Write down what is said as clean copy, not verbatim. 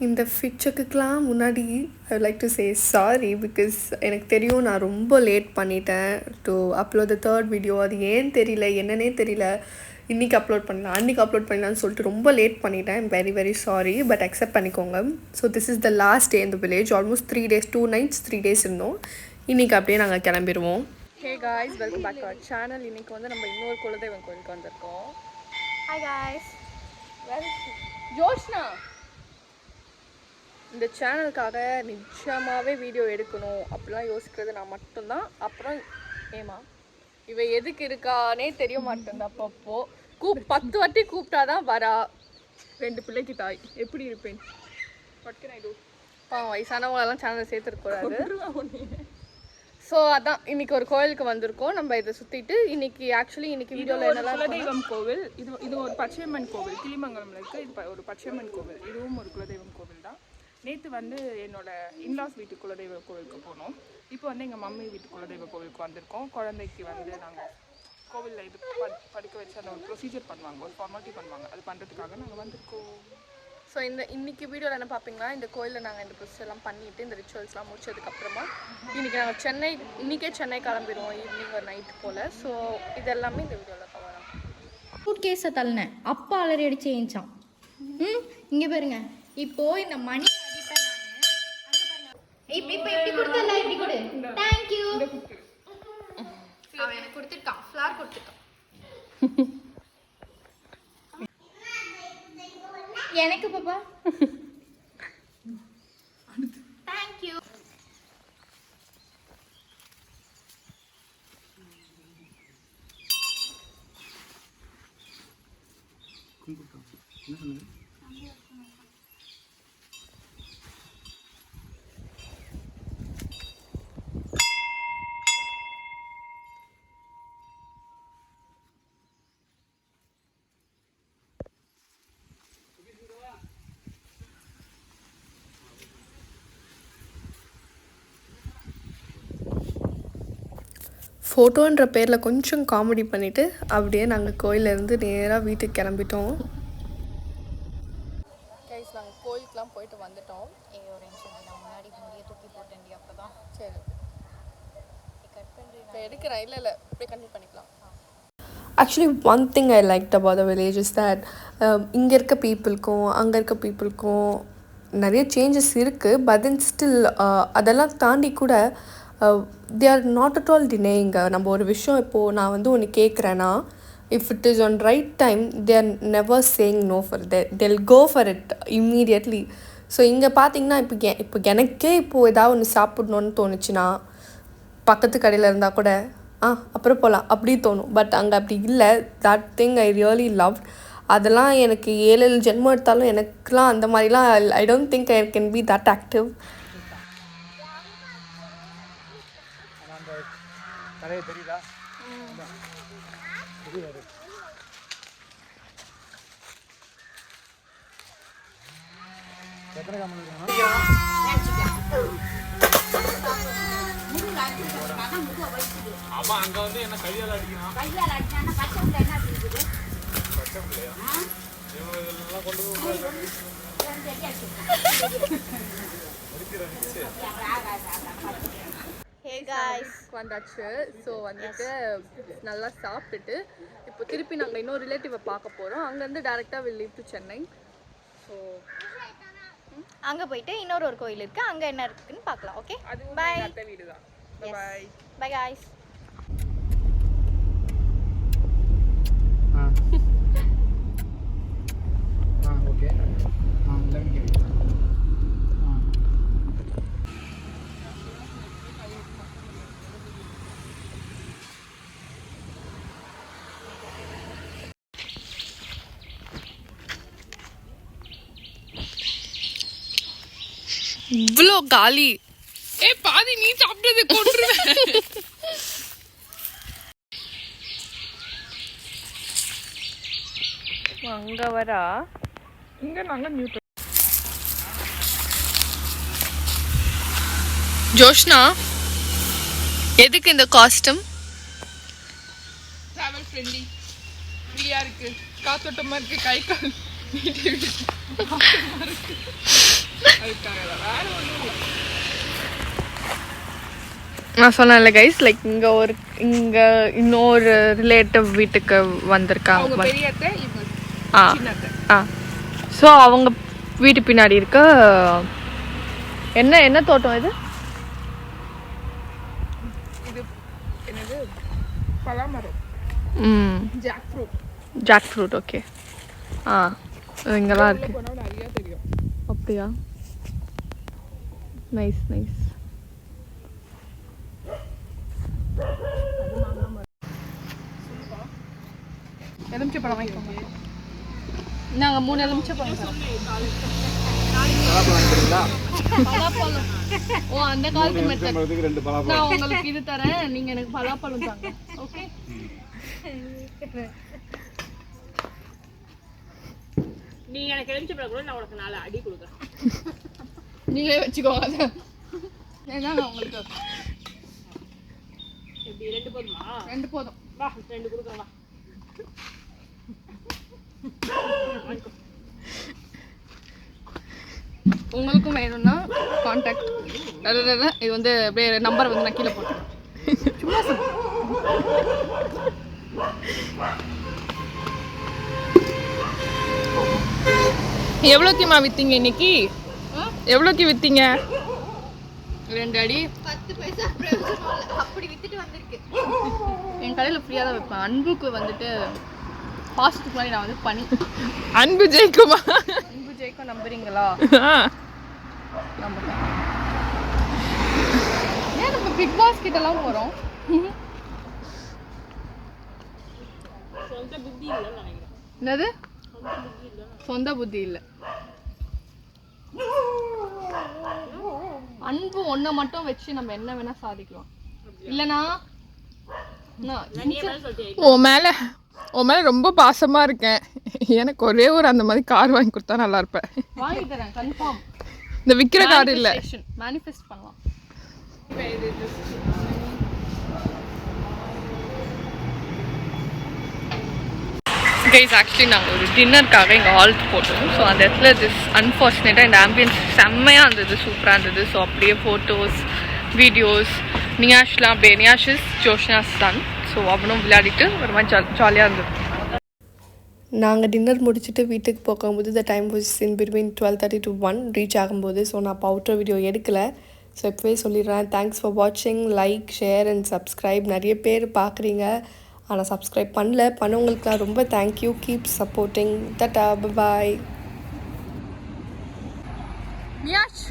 இந்த ஃபிக்சருக்குலாம் முன்னாடி I like to say sorry because எனக்கு தெரியும் நான் ரொம்ப லேட் பண்ணிட்டேன் to upload the third video. அது ஏன் தெரியல, என்னன்னே தெரியல. இன்றைக்கி அப்லோட் பண்ணலாம், அன்றைக்கி அப்லோட் பண்ணலான்னு சொல்லிட்டு ரொம்ப லேட் பண்ணிட்டேன். I'm very very sorry, but accept பண்ணிக்கோங்க. So this is the last day இந்த village. Almost 3 days 2 nights 3 days இருந்தோம். இன்றைக்கி அப்படியே நாங்கள் கிளம்பிடுவோம். Hey guys, welcome back to our channel. இன்றைக்கி வந்து நம்ம இன்னொரு குலதெய்வம் கோயிலுக்கு வந்திருக்கோம். ஹாய் காய்ஸ், ஜோஷ்னா இந்த சேனலுக்காக நிஜமாகவே வீடியோ எடுக்கணும் அப்படிலாம் யோசிக்கிறது நான் மட்டும்தான். அப்புறம் ஏமா இவ எதுக்கு இருக்கானே தெரிய மாட்டேங்குது. அப்பப்போ 10 வாட்டி கூப்பிட்டாதான் வரா. 2 பிள்ளைக்கு தாய் எப்படி இருப்பேன். வயசானவங்களெல்லாம் சேனலை சேர்த்துருக்கூடாது. ஸோ அதான் இன்னைக்கு ஒரு கோயிலுக்கு வந்திருக்கோம். நம்ம இதை சுற்றிட்டு இன்னைக்கு வீடியோவில் என்னெல்லாம் குலதெய்வம் கோவில். இது ஒரு பச்சையம்மன் கோவில், கிளிமங்கலம்ல இருக்குது. இது ஒரு பச்சையம்மன் கோவில், இதுவும் ஒரு குலதெய்வம் கோவில் தான். நேற்று வந்து என்னோட இன்லாஸ் வீட்டு குலதெய்வ கோவிலுக்கு போனோம். இப்போ வந்து எங்கள் மம்மி வீட்டு குலதெய்வ கோவிலுக்கு வந்திருக்கோம். குழந்தைக்கு வந்து நாங்கள் கோவிலில் இது படிக்க வச்சு அந்த ஒரு ப்ரொசீஜர் பண்ணுவாங்க, ஒரு ஃபார்மாலிட்டி பண்ணுவாங்க. அது பண்ணுறதுக்காக நாங்கள் வந்திருக்கோம். ஸோ இன்னைக்கு வீடியோவில் என்ன பார்ப்பீங்களா, இந்த கோயிலில் நாங்கள் இந்த ப்ரொசீஜர்லாம் பண்ணிவிட்டு இந்த ரிச்சுவல்ஸ்லாம் முடிச்சதுக்கப்புறமா இன்றைக்கி நாங்கள் இன்றைக்கே சென்னை கிளம்பிடுவோம் ஈவினிங் ஒரு நைட்டு போல். ஸோ இதெல்லாமே இந்த வீடியோவில் கவரம். சூட் கேஸை தள்ளினேன், அப்பா அலறி அடிச்சு ஏஞ்சான். இங்கே பாருங்க, இப்போது இந்த மணி இப்படி கொடுத்தல, இப்படி கொடு. Thank you. அவன் எனக்கு கொடுத்துட்டான், ஃப்ளார் கொடுத்துட்டான். எனக்கு பாப்பா தேங்க் யூ. ஃபோட்டோன்ற பேரில் கொஞ்சம் காமெடி பண்ணிவிட்டு அப்படியே நாங்கள் கோயிலேருந்து நேராக வீட்டுக்கு கிளம்பிட்டோம். கைஸ், நாங்கள் கோயிலுக்குலாம் போயிட்டு வந்துட்டோம். ஒரு நிமிஷம், நான் முன்னாடி முடிய தூக்கி போட்டேன். அப்போ தான் சரி கட் பண்ணுறேன். இப்போ எடுக்கிறேன். இல்லை அப்படியே கண்டினியூ பண்ணிக்கலாம். Actually one thing I liked about the village is that இங்கே இருக்க பீப்புளுக்கும் அங்கே இருக்க பீப்புளுக்கும் நிறைய சேஞ்சஸ் இருக்குது. பட் தென் ஸ்டில் அதெல்லாம் தாண்டி கூட they are not at all denying. நம்ம ஒரு விஷயம் இப்போது நான் வந்து ஒன்று கேட்குறேன்னா, if it is on right time they are never saying no for that. they'll go for it immediately. So இங்கே பார்த்தீங்கன்னா இப்போ எனக்கே இப்போது ஏதாவது ஒன்று சாப்பிட்ணுன்னு தோணுச்சுன்னா பக்கத்து கடையில் இருந்தால் கூட அப்புறம் போகலாம் அப்படி தோணும். பட் அங்கே அப்படி இல்லை. That thing I really love. அதெல்லாம் எனக்கு 7 ஜென்மம் எடுத்தாலும் எனக்குலாம் அந்த மாதிரிலாம் I don't think I can be that active. தெரியுதா? எத்தனை கம்மி ஆமா, அங்க வந்து என்ன கையால் அடிக்கிறான். பச்சை பிள்ளையா இவங்க கொண்டு ஹே காய்ஸ், வந்தாச்சு. ஸோ வந்துட்டு நல்லா சாப்பிட்டுட்டு இப்போ திருப்பி நாங்கள் இன்னொரு ரிலேட்டிவை பார்க்க போகிறோம். அங்கேருந்து டேரெக்டாக will leave to Chennai. So அங்கே போயிட்டு இன்னொரு கோயில் இருக்குது, அங்கே என்ன இருக்குன்னு பார்க்கலாம். Okay, bye. வீடு தான். Bye bye guys. ஓகே. இவ்வளோ காலி. பாதி நீ சாப்பிட்டது கொண்டுருவேன். அங்கே வரா, இங்கே நாங்கள் நியூட்ரல். ஜோஷ்னா எதுக்கு இந்த காஸ்டியூம்? ட்ராவல் ஃப்ரெண்ட்லி, ஃப்ரீயாக இருக்குது, காத்தோட்டமாக இருக்குது, கை கால் நீட்டி இருக்கு. நான் சொன்னேன்ல கைஸ், லைக் இங்கே இன்னொரு ரிலேட்டிவ் வீட்டுக்கு வந்திருக்காங்க. அவங்க பெரிய அத்தை, இவங்க ஆ சின்ன அத்தை. ஆ ஸோ அவங்க வீட்டு பின்னாடி இருக்க என்ன தோட்டம் இது? இது என்னது பலாமரம், jackfruit. Jackfruit. Okay. ஆ இங்கெல்லாம் இருக்கு. போனால் நிறைய தெரியும். அப்படியா? Nice nice. எலுமிச்சை பழம் வாங்கிக்கோங்க. நாங்கள் 3 எலுமிச்சை பழம் தரோம். பலாப்பழம். ஓ, அந்த காலத்து மெத்தட். மரத்துக்கு 2 பலாப்பழம். நான் உங்களுக்கு இது தரேன், நீங்க எனக்கு பலாப்பழம் தாங்க. ஓகே. நீங்க எனக்கு எலுமிச்சை பழம் கூட நான் உனக்கு 4 அடி கொடுக்குறேன். நீங்களே வச்சுக்கோங்க. அது என்னங்க உங்களுக்கு எப்படி 2 போதுமா? 2 போதும். வா 2 கொடுக்குறேன் வா. உங்களுக்கும் வேணும்னா கான்டாக்ட். இது வந்து அப்படியே நம்பர் வந்து நான் கீழே போட்டுறேன். சும்மா எவ்வளோக்குமா விற்றீங்க இன்னைக்கு? எவ்வளோக்கு விற்றீங்க? 2 அடி 10 பைசா அப்படி வித்துட்டு வந்திருக்கு. என் கடையில் ஃப்ரீயாக தான் வைப்பேன். அன்புக்கு வந்துட்டு பாஸ்ட்டுக்கு மாதிரி நான் வந்து பண்ணி அன்பு ஜெயிக்குமா? அன்பு ஜெயிக்கும் நம்புறீங்களா? நம்புறேன். ஏன் நம்ம பிக் பாஸ் கிட்டலாம் போகிறோம்? சொந்த புத்தி இல்லைன்னு நினைக்கிறேன். என்னது? சொந்த புத்தி இல்லை. அன்பு ஒன்றை மட்டும் வச்சு நம்ம என்ன வேணா சாதிக்கலாம். இல்லைனா உன் மேலே ரொம்ப பாசமாக இருக்கேன். எனக்கு ஒரே ஒரு அந்த மாதிரி கார் வாங்கி கொடுத்தா நல்லா இருப்பேன். வாங்கி தரேன் கன்ஃபார்ம். இந்த விற்கிற கார் இல்லை. மேனிஃபெஸ்ட் பண்ணலாம். கைஸ், ஆக்சுவலி நாங்கள் ஒரு டின்னருக்காக இங்கே ஆல்ட் போட்டோம். ஸோ அந்த இடத்துல திஸ் அன்ஃபார்ச்சுனேட்டாக இந்த ஆம்பியன்ஸ் செம்மையாக இருந்தது, சூப்பராக இருந்தது. ஸோ அப்படியே ஃபோட்டோஸ் வீடியோஸ் நியாஷ்லாம் அப்படியே நியாஷ் இஸ் ஜோஷ்னாஸ் சன். ஸோ அவனும் விளையாடிட்டு ஒரு மாதிரி ஜாலியாக இருந்தது. நாங்கள் டின்னர் முடிச்சுட்டு வீட்டுக்கு போகும்போது the time was in between 12:30 to 1 reach ஆகும்போது. ஸோ நான் இப்போ அவுட்டர் வீடியோ எடுக்கலை. ஸோ இப்போவே சொல்லிடுறேன், தேங்க்ஸ் ஃபார் வாட்சிங். Like, share and subscribe. நிறைய பேர் பார்க்குறீங்க, ஆனால் சப்ஸ்கிரைப் பண்ணவங்களுக்குலாம் ரொம்ப thank you. Keep supporting. Tata, bye. நியாஷ்